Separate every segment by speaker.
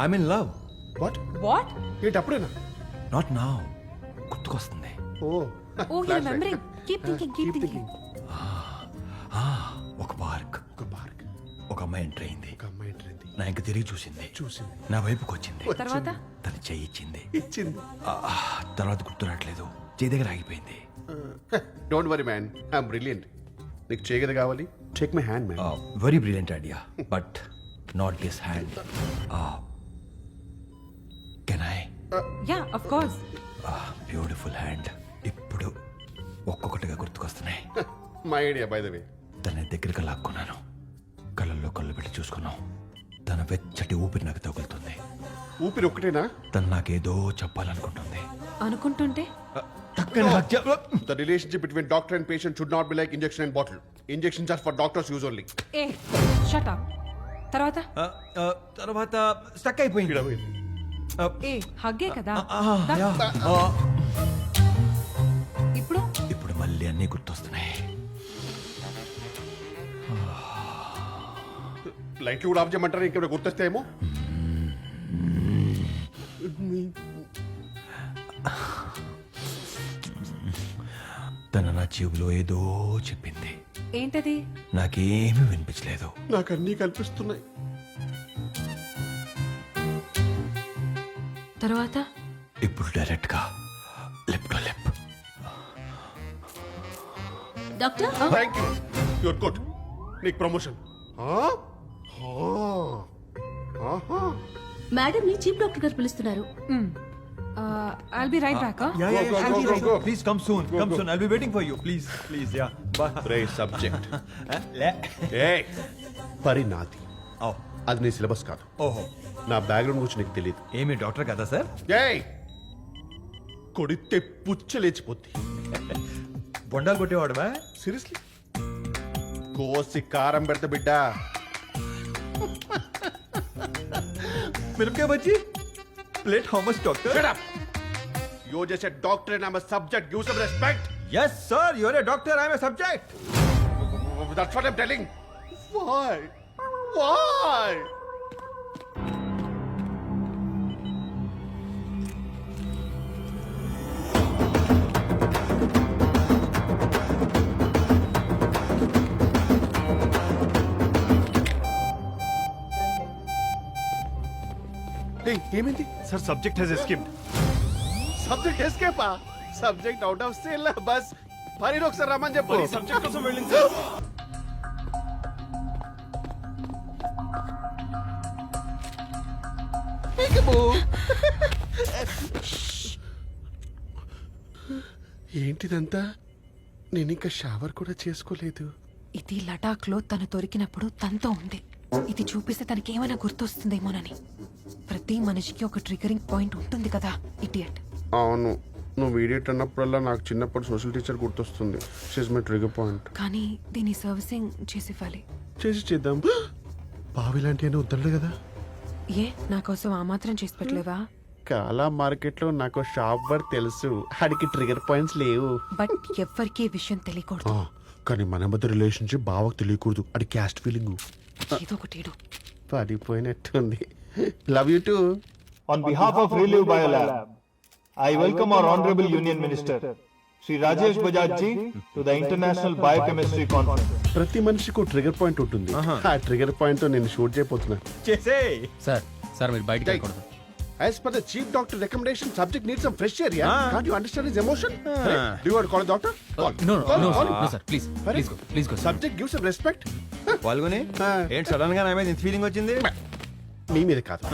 Speaker 1: I mean love.
Speaker 2: What
Speaker 3: what?
Speaker 2: ఏంటి అప్పుడేనా?
Speaker 1: Not now. గుర్తుకొస్తుంది.
Speaker 2: Oh
Speaker 3: oh he remembering. Keep thinking.
Speaker 1: ఒక park,
Speaker 2: ఒక పార్క్,
Speaker 1: ఒక అమ్మాయి ఎంటర్ అయింది.
Speaker 2: ఒక అమ్మాయి ఎంటర్ అయింది.
Speaker 1: నా ఇంక తిరిగి చూసింది. నా వైపుకి వచ్చింది.
Speaker 3: తర్వాత
Speaker 1: తన చెయ్యి ఇచ్చింది.
Speaker 2: ఇచ్చింది.
Speaker 1: తర్వాత గుర్తు రావట్లేదు. చెయ్యి దగ్గర ఆగిపోయింది.
Speaker 2: Don't worry man, I'm brilliant. నీకు చేయగద కావాలి, take my hand man.
Speaker 1: Very brilliant idea, but not this hand. Can I?
Speaker 3: Yeah of course.
Speaker 1: Beautiful hand. ఇప్పుడు ఒక్కొక్కటిగా గుర్తుకొస్తున్నాయి.
Speaker 2: My idea by the way.
Speaker 1: తన దగ్గరికి లాక్కున్నాను. కళ్ళల్లో కళ్ళు పెట్టి చూసుకున్నాం. తన వెచ్చటి ఊపిరి నాకు తగులుతుంది.
Speaker 2: ఊపిరి ఒక్కటేనా?
Speaker 1: తను నాకేదో చెప్పాలనుకుంటుంది.
Speaker 3: అనుకుంటుంటే
Speaker 2: The relationship between doctor and patient should not be like injection and bottle. Injections are for doctors use only.
Speaker 3: A shut up. తర్వాత
Speaker 1: తర్వాత స్టక్ అయిపోయింది.
Speaker 3: ఏ హగ్గే కదా. ఇప్పుడు
Speaker 1: ఇప్పుడు మళ్ళీ అన్నీ గుర్తొస్తున్నాయి.
Speaker 2: లైట్లు కూడా ఆఫ్ చేయమంటారా? ఇంకేమైనా గుర్తొస్తాయేమో.
Speaker 1: తన నా చెవిలో ఏదో చెప్పింది.
Speaker 3: ఏంటది?
Speaker 1: నాకేమీ వినిపించలేదు.
Speaker 2: నాకు అన్నీ కనిపిస్తున్నాయి.
Speaker 3: తర్వాత
Speaker 1: ఇప్పుడు డైరెక్ట్ గా lip to lip.
Speaker 4: Doctor
Speaker 2: thank you, your good. నీకు ప్రమోషన్.
Speaker 4: మేడం ని చీఫ్ డాక్టర్ గారు పిలుస్తున్నారు.
Speaker 3: I'll be right back.
Speaker 1: Please come soon. Come soon. I'll be waiting for you. Please. Yeah.
Speaker 2: రే సబ్జెక్ట్ ఏ పరినాతి. అది నీ సిలబస్ కాదు.
Speaker 1: ఓహో,
Speaker 2: నా బ్యాక్గ్రౌండ్ గురించి నీకు తెలియదు.
Speaker 1: ఏమి డాక్టర్ కదా సార్?
Speaker 2: ఏయ్ కొడితే పుచ్చ లేచిపోద్ది.
Speaker 1: బొండాలు కొట్టేవాడువా?
Speaker 2: సీరియస్లీ కోసి కారం పెడతా బిడ్డ.
Speaker 1: మిరపకాయ bajji plate. How much doctor?
Speaker 2: Shut up. You just a doctor and I'm a subject. Give some respect.
Speaker 1: Yes sir, you are a doctor, I am a subject.
Speaker 2: That's what I'm telling. Why? Why? Hey, ఏమైంది?
Speaker 5: Sir, subject has escaped.
Speaker 2: Subject ఎస్కేపా? Subject out of sale. బస్ పని ఒకసారి రమ్మని చెప్పు.
Speaker 5: Subject కోసం వెళ్ళింది sir.
Speaker 2: ఏంటిదంతా? నేను ఇంకా షవర్ కూడా చేసుకోలేదు.
Speaker 3: ఇది లడాక్ లో తను దొరికినప్పుడు తనతో ఉంది. ఇది చూపిస్తే తనకి ఏమైనా గుర్తొస్తుందేమోనని. ప్రతి మనిషికి ఒక ట్రిగరింగ్ పాయింట్ ఉంటుంది కదా, ఇడియట్.
Speaker 2: అవును, నువ్వు వీడియో అన్నప్పుడల్లా నాకు చిన్నప్పుడు సోషల్ టీచర్ గుర్తొస్తుంది. She's my trigger point.
Speaker 3: కానీ దీని సర్వీసింగ్ చేసి ఇవ్వాలి.
Speaker 2: చేద్దాం. బావి లాంటి అని వద్దండు కదా.
Speaker 3: ఏ నా కోసం ఆ మాత్రం చేసి పెట్టలేవా?
Speaker 2: కాలా మార్కెట్ లో నాకు షాప్ వర్క్ తెలుసు. అడికి ట్రిగర్ పాయింట్స్ లేవు.
Speaker 3: బట్ ఎవ్వరికి ఈ విషయం తెలియకూడదు.
Speaker 2: కానీ మన మధ్య రిలేషన్షిప్ బావకు తెలియకూడదు. అది క్యాస్ట్ ఫీలింగ్.
Speaker 3: ఏదో ఒకటి ఇడు.
Speaker 2: పడిపోయినట్టుంది. Love you too.
Speaker 6: On behalf of Relive Biolab, I welcome our Honorable Union Minister, Sri Rajesh Bajaj ji, to the International Biochemistry Conference.
Speaker 2: ప్రతి మనిషికి ట్రిగర్ పాయింట్ ఉంటుంది. ఆ ట్రిగర్ పాయింట్ తో నేను షూట్ చేయబోతున్నా.
Speaker 7: సార్ మీరు బయటికి వెళ్ళకూడదు.
Speaker 2: As per the chief doctor recommendation, subject needs some fresh air. Yeah? Can't you understand his emotion? Do you want to call a doctor?
Speaker 7: No,
Speaker 2: Call.
Speaker 7: sir. Please go.
Speaker 2: Subject give some respect.
Speaker 1: పాల్గొని ఏంటి sudden గా నా మీద ఇంత feeling వచ్చింది?
Speaker 2: మీ మీద కాదు.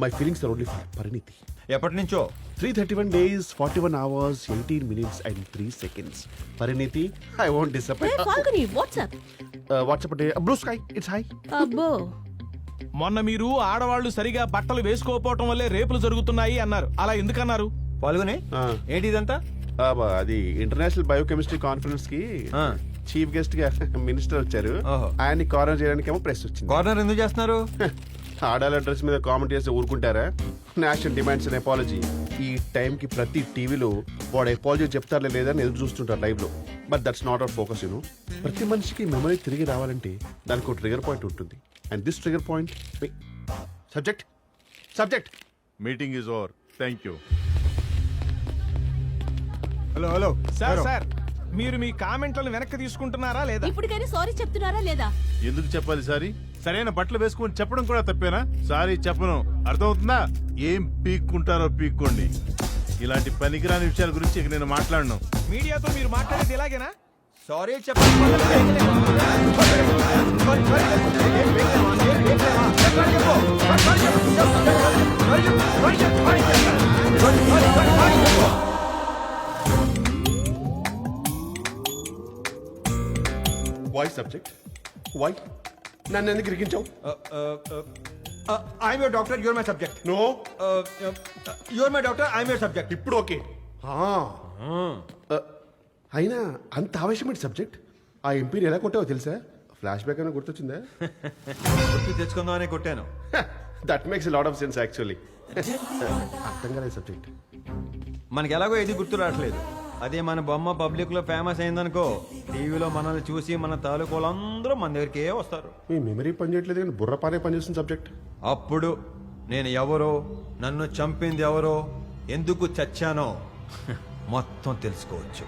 Speaker 2: My feelings are only for పరిణితి.
Speaker 1: ఎప్పటి నుంచో?
Speaker 2: 331 days, 41 hours, 18 minutes and 3 seconds. పరిణితి, I won't disappoint.
Speaker 4: Phalguni WhatsApp.
Speaker 2: WhatsApp అంటే blue sky, it's high.
Speaker 4: అబ్బో,
Speaker 5: మొన్న మీరు ఆడవాళ్లు సరిగా బట్టలు వేసుకోకపోవటం వల్లే రేపులు జరుగుతున్నాయి అన్నారు. అలా ఎందుకన్నారు?
Speaker 1: పాల్గొని ఏంటి ఇదంతా?
Speaker 2: అది ఇంటర్నేషనల్ బయోకెమిస్ట్రీ కాన్ఫరెన్స్ కి చీఫ్ గెస్ట్ గా మినిస్టర్ వచ్చారు. ఆయన్ని కార్నర్ చేయడానికి ఏమో ప్రెస్ వచ్చింది.
Speaker 1: కార్నర్ ఎందుకు చేస్తున్నారు?
Speaker 2: ఆడాల డ్రెస్ మీద కామెంట్ చేస్తే ఊరుకుంటారా? National demands and apology. ఈ టైం కి ప్రతి టీవీలో వాడు అపాలజీ చెప్తారా లేదని ఎదురు చూస్తుంటారు లైవ్ లో. But that's not our focus. ప్రతి మనిషికి మెమరీ తిరిగి రావాలంటే దానికి ఒక ట్రిగర్ పాయింట్ ఉంటుంది. And this trigger point subject subject.
Speaker 8: Meeting is over. Thank you.
Speaker 6: Hello
Speaker 5: sir మీరు మీ కామెంట్లను వెనక్కి తీసుకుంటున్నారా లేదా?
Speaker 4: ఇప్పటికైనా సారీ చెప్తున్నారా లేదా?
Speaker 8: ఎందుకు చెప్పాలి సారీ? సరైన బట్టలు వేసుకొని చెప్పడం కూడా తప్పేనా? సారీ చెప్పను, అర్థమవుతుందా? ఏం పీక్కుంటారో పీక్కోండి. ఇలాంటి పనికిరాని విషయాల గురించి ఇక నేను మాట్లాడను.
Speaker 5: మీడియాతో మీరు మాట్లాడేది ఇలాగేనా?
Speaker 6: Sorry
Speaker 2: why subject why? నన్ను ఎందుకు ఇరికించావు?
Speaker 6: I'm your doctor, your my subject.
Speaker 2: No,
Speaker 6: your my doctor, I'm your subject.
Speaker 2: ఇప్పుడు ఓకే. అయినా అంత ఆవేశమైన సబ్జెక్ట్. ఆ ఎంపీని ఎలా కొట్టావో తెలుసా? ఫ్లాష్ బ్యాక్ అని గుర్తొచ్చిందా?
Speaker 6: తెచ్చుకుందామని కొట్టాను.
Speaker 2: That makes lot of sense actually. అర్థం కాలేదు సబ్జెక్ట్.
Speaker 9: మనకి ఎలాగో ఏది గుర్తు రావట్లేదు. అదే మన బొమ్మ పబ్లిక్ లో ఫేమస్ అయిందనుకో, టీవీలో మనల్ని చూసి మన తాలూకు వాళ్ళందరూ మన దగ్గరికే వస్తారు.
Speaker 2: మీ మెమరీ పనిచేయట్లేదు కానీ బుర్ర పానే పనిచేస్తుంది సబ్జెక్ట్.
Speaker 9: అప్పుడు నేను ఎవరో, నన్ను చంపింది ఎవరో, ఎందుకు చచ్చానో మొత్తం తెలుసుకోవచ్చు.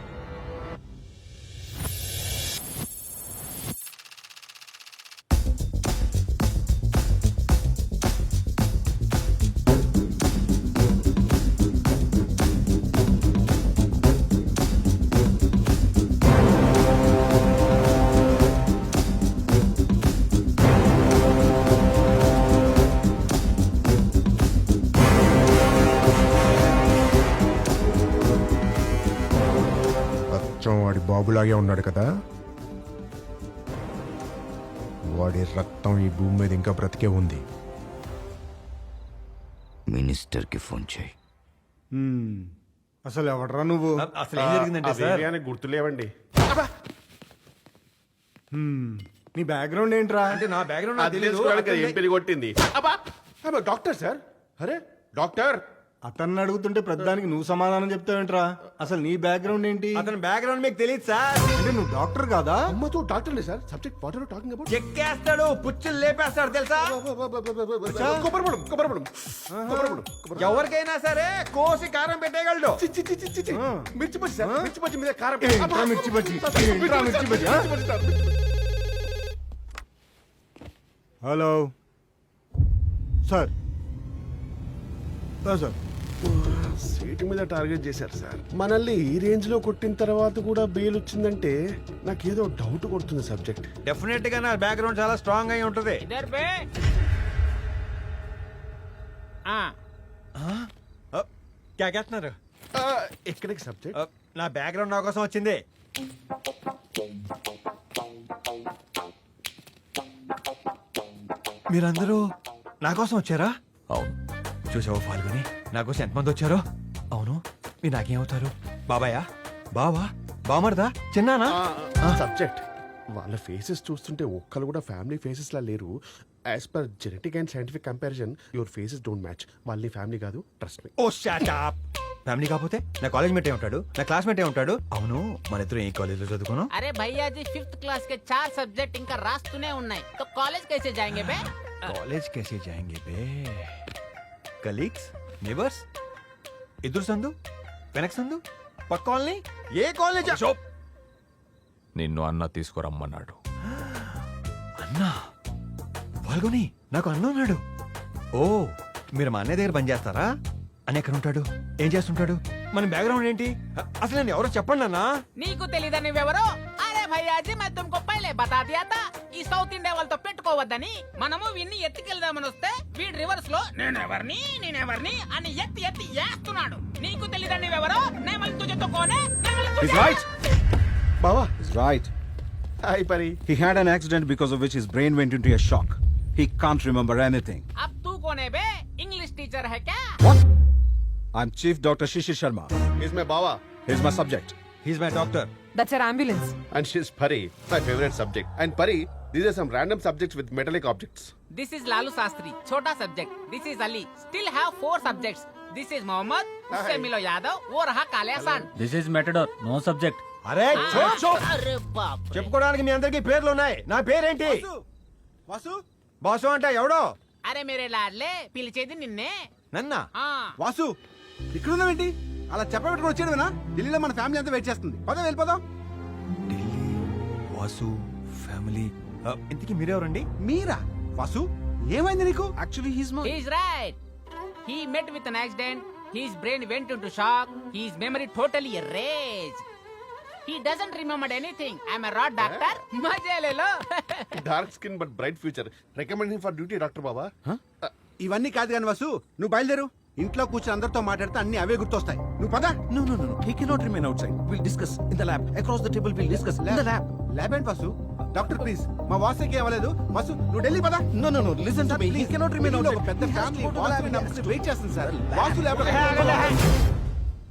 Speaker 10: వాడి బాబులాగే ఉన్నాడు కదా. వాడి రక్తం ఈ భూమి మీద ఇంకా బ్రతికే ఉంది.
Speaker 1: మినిస్టర్కి ఫోన్ చేయి.
Speaker 6: అసలు ఎవడరా నువ్వు?
Speaker 9: అసలు ఏం జరిగిందంటే సార్,
Speaker 2: ఏరియాని గుర్తులేవండి.
Speaker 6: నీ బ్యాక్గ్రౌండ్ ఏంట్రా?
Speaker 9: అంటే నా బ్యాక్గ్రౌండ్
Speaker 2: అది తెలుసుకోవడానికి అది ఎంపీని కొట్టింది. Doctor sir. అరే డాక్టర్.
Speaker 6: అతన్ని అడుగుతుంటే ప్రతిదానికి నువ్వు సమాధానం చెప్తావేంట్రా? అసలు నీ బ్యాక్గ్రౌండ్ ఏంటి?
Speaker 9: అతని బ్యాక్గ్రౌండ్ మీకు తెలియదు సార్.
Speaker 6: అంటే నువ్వు డాక్టర్ కాదా?
Speaker 2: అమ్మతో doctor sir. Subject what are talking about?
Speaker 9: చెక్కేస్తాడు, పుచ్చులు లేపేస్తాడు తెలుసా? ఎవరికైనా సరే కోసి కారం పెట్టేయగలడు.
Speaker 2: మిర్చి బజ్జి సార్. మిర్చి బజ్జి మీద కారం.
Speaker 6: ఏంట్రా మిర్చి బజ్జి? ఏంట్రా మిర్చి bajji? Hello sir. Sir
Speaker 2: seat మీద టార్గెట్ చేశారు సార్. మనల్ని ఈ రేంజ్ లో కొట్టిన తర్వాత కూడా బెయిల్ వచ్చిందంటే నాకేదో డౌట్ కొడుతుంది సబ్జెక్ట్.
Speaker 9: డెఫినెట్ గా నా బ్యాక్గ్రౌండ్ చాలా స్ట్రాంగ్ అయి ఉంటది. క్యాకేస్తున్నారు.
Speaker 2: ఎక్కడికి సబ్జెక్ట్?
Speaker 9: నా బ్యాక్గ్రౌండ్ నా కోసం వచ్చింది. మీరందరూ నా కోసం వచ్చారా?
Speaker 1: అవును.
Speaker 9: చూసావా ఫాల్గుని, నా కోసం ఎంతమంది వచ్చారో? అవును, మీరు నాకేమవుతారు? బాబాయా, బావా, బామర్దా, చిన్నానా?
Speaker 2: సబ్జెక్ట్ వాళ్ళ ఫేసెస్ చూస్తుంటే ఒక్కరు కూడా ఫ్యామిలీ ఫేసెస్ లా లేరు. As per genetic and scientific comparison your faces don't match. వాళ్ళని ఫ్యామిలీ కాదు, ట్రస్ట్ మీ.
Speaker 9: ఓ షట్ అప్. ఫ్యామిలీ కాకపోతే నా కాలేజ్ మేట్ ఉంటాడు, నా క్లాస్మేట్ ఉంటాడు. అవును, మన ఇద్దరు ఏ కాలేజ్ లో చదువుకున్నాం?
Speaker 11: अरे भैया जी 5th क्लास के 4 सब्जेक्ट इनका रास्तूने ఉన్నాయి तो कॉलेज कैसे जाएंगे बे?
Speaker 9: కాలేజ్ कैसे जाएंगे बे? కలీగ్స్, నేబర్స్, ఎదురు సందు, వెనక సందు, పక్క కాలనీ, ఏ కాలేజ్?
Speaker 1: నిన్ను అన్న తీసుకురమ్మన్నాడు.
Speaker 9: అన్నా, పాల్గొని నాకు అన్న ఉన్నాడు. ఓ, మీరు మా అన్నయ్య దగ్గర పని చేస్తారా? అన్న ఎక్కడ ఉంటాడు, ఏం చేస్తుంటాడు, మన బ్యాక్గ్రౌండ్ ఏంటి, అసలు నేను ఎవరో చెప్పండి అన్నా.
Speaker 11: నీకు తెలీదా నువ్వెవరో? అరే భయ్యా జీ मैं तुमको पहले बता दिया था ఈ సౌత్ ఇండియా వాళ్ళతో పెట్టుకోవద్దని. మనము విన్ని ఎత్తుకెళ్దామని వస్తే వీడు రివర్స్ లో నేనెవర్ని అని ఎత్తి వేస్తున్నాడు. నీకు తెలీదా నువ్వెవరో? నేమల్ తుజే తో కోనే
Speaker 2: బావా.
Speaker 10: Right.
Speaker 2: హాయ్ పరి.
Speaker 10: He had an accident because of which his brain went into a shock. He can't remember anything.
Speaker 11: अब तू कौन है बे? इंग्लिश टीचर है क्या?
Speaker 10: What? I'm Chief Dr. Shishir Sharma.
Speaker 2: Is my బావా.
Speaker 10: Here's my subject.
Speaker 9: He's my doctor.
Speaker 3: That's our ambulance.
Speaker 2: And she's Pari, my favorite subject. And Pari, these are some random subjects with metallic objects.
Speaker 11: This is Lalu Sastri, छोटा subject. This is Ali, still have 4 subjects. This is Mohammed, उससे मिलो यादव, वो रहा कालियासान.
Speaker 7: This is matador, no subject.
Speaker 9: అరే చూప్ చూప్.
Speaker 11: अरे बाप रे.
Speaker 9: చెప్పుకోవడానికి మీ అందరికి పేర్లు ఉన్నాయి. నా పేరేంటి? బాసు అంటే ఎవడో?
Speaker 11: అరే మేరే లాడ్లే పిలిచేది నిన్నే
Speaker 9: నన్నా
Speaker 11: ఆ
Speaker 10: వాసు ఇక్కడ ఉన్నావేంటి అలా చెప్పబెట్టుకుని వచ్చాడువేనా ఢిల్లీలో మన ఫ్యామిలీ అంతా వెయిట్ చేస్తుంది పద వెళ్ళిపోదాం
Speaker 9: ఢిల్లీ వాసు ఫ్యామిలీ ఇంతకీ మీరెవరండి?
Speaker 10: మీరా వాసు ఏమైంది నీకు actually he's
Speaker 11: he's right he met with an accident his brain went into shock his memory totally erased he doesn't remember anything I'm a raw doctor మజా లేలో
Speaker 2: dark skin but bright future recommending for duty doctor బాబా.
Speaker 10: ఇవన్నీ కాదు కానీ వాసు నువ్వు బయలుదేరు ఇంట్లో కూర్చొని అందరితో మాట్లాడితే అన్ని అవే గుర్తొస్తాయి నువ్వు పద
Speaker 12: No, no, no, no. He cannot remain outside. We'll discuss in the lab. Across the table, we'll discuss in the lab.
Speaker 10: Lab ఏంటి వాసు డాక్టర్ ప్లీజ్ మా వాసుకి అవ్వలేదు వాసు నువ్వు ఢిల్లీ పద
Speaker 12: No, no, no. Listen to me. He cannot remain
Speaker 10: ఢిల్లీలో
Speaker 12: outside.
Speaker 10: ఒక పెద్ద
Speaker 12: He has to
Speaker 10: family
Speaker 12: go to the lab. He has to
Speaker 10: wait చేస్తుంది sir Vasu lab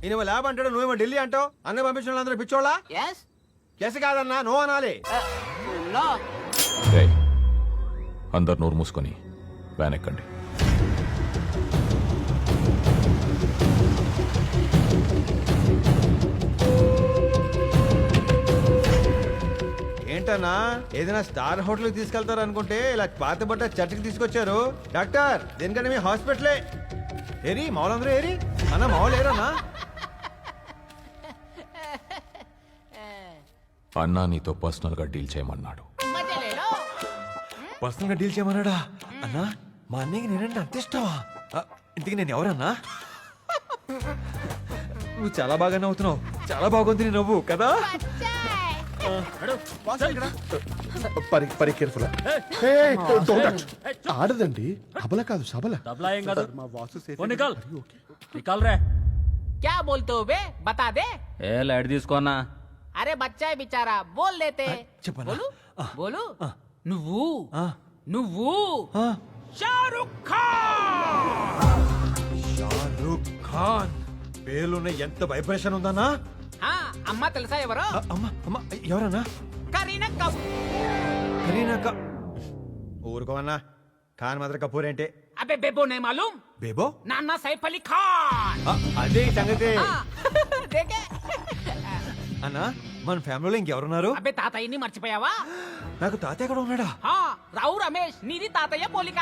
Speaker 9: ఈయన ల్యాబ్ అంటాడు నువ్వేమో ఢిల్లీ అంటావు అన్న పంపించిన వాళ్ళందరూ పిచ్చోళ్ళా?
Speaker 11: yes
Speaker 9: కేసు కాదన్నా నో అనాలి.
Speaker 11: no
Speaker 1: అందరు నోరు మూసుకొని వ్యాన్ ఎక్కండి.
Speaker 9: ఏంటన్నా ఏదైనా స్టార్ హోటల్ తీసుకెళ్తారు అనుకుంటే ఇలా పాత బట్ట చర్చికి తీసుకొచ్చారు. డాక్టర్ దేనికంటే మీ హాస్పిటలే ఏరి మామూలందరూ ఏరి అన్న మామూలు ఏరన్నా.
Speaker 1: అన్నా నీతో పర్సనల్ గా డీల్ చేయమన్నాడు.
Speaker 11: మజా లేలో
Speaker 9: పర్సనల్ గా డీల్ చేయమన్నాడా? అన్నా మా అన్నయ్యకి నేనంటే అంత ఇష్టమా? ఇంతకీ నేను ఎవరన్నా? నువ్వు చాలా బాగా నవ్వుతున్నావు. చాలా బాగుంది నీ నవ్వు కదా.
Speaker 2: పరి కేర్ఫుల్ ఆడదండి అబల కాదు సబల.
Speaker 7: తబలా ఏం కాదు.
Speaker 10: మా వాసు సేఫ్
Speaker 7: ఓ నికాల్ నికాల్ రే.
Speaker 11: क्या बोलते हो बे बता दे
Speaker 7: ఏ లైట్ తీసుకోనా.
Speaker 11: अरे बच्चा है बेचारा बोल देते
Speaker 9: చెప్పనా?
Speaker 11: बोलू बोलू నువ్వు
Speaker 9: ఆ,
Speaker 11: నువ్వు
Speaker 9: ఆ.
Speaker 11: షారుఖ్ ఖాన్
Speaker 9: షారూక్ ఖాన్ పేర్లోనే ఎంత వైబ్రేషన్ ఉందన్నా.
Speaker 11: అమ్మ తెలుసా ఎవరో
Speaker 9: అమ్మ అమ్మ ఎవరన్నా?
Speaker 11: కరీనా కపూర్
Speaker 9: కరీనా ఊరుకోవన్నా. ఖాన్ మాత్రం కపూర్ ఏంటి?
Speaker 11: అబే బేబో నే మాలూమ్
Speaker 9: బేబో
Speaker 11: నాన్న సైఫ్ అలీ ఖాన్
Speaker 9: అదే ఈ సంగతి.
Speaker 11: దేకే
Speaker 9: అన్నా మన ఫ్యామిలీలో ఇంకెవరున్నారు?
Speaker 11: అబే తాతయ్యని మర్చిపోయావా
Speaker 9: నాకు తాతయ్య కూడా ఉన్నాడా?
Speaker 11: రావు రమేష్ నీది తాతయ్య పోలిక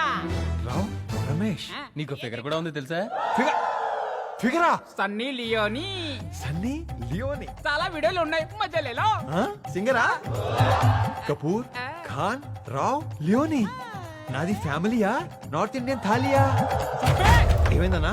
Speaker 9: రావు రమేష్
Speaker 7: నీకు ఫిగర్ కూడా ఉంది తెలుసా.
Speaker 9: ఫిగరా
Speaker 11: సన్నీ లియోని
Speaker 9: సన్నీ లియోని
Speaker 11: చాలా వీడియోలు ఉన్నాయి మధ్యలో
Speaker 9: సింగరా కపూర్ ఖాన్ రావ్ లియోని. నాది ఫ్యామిలీయా నార్త్ ఇండియన్ థాలియా? ఏమైందన్నా?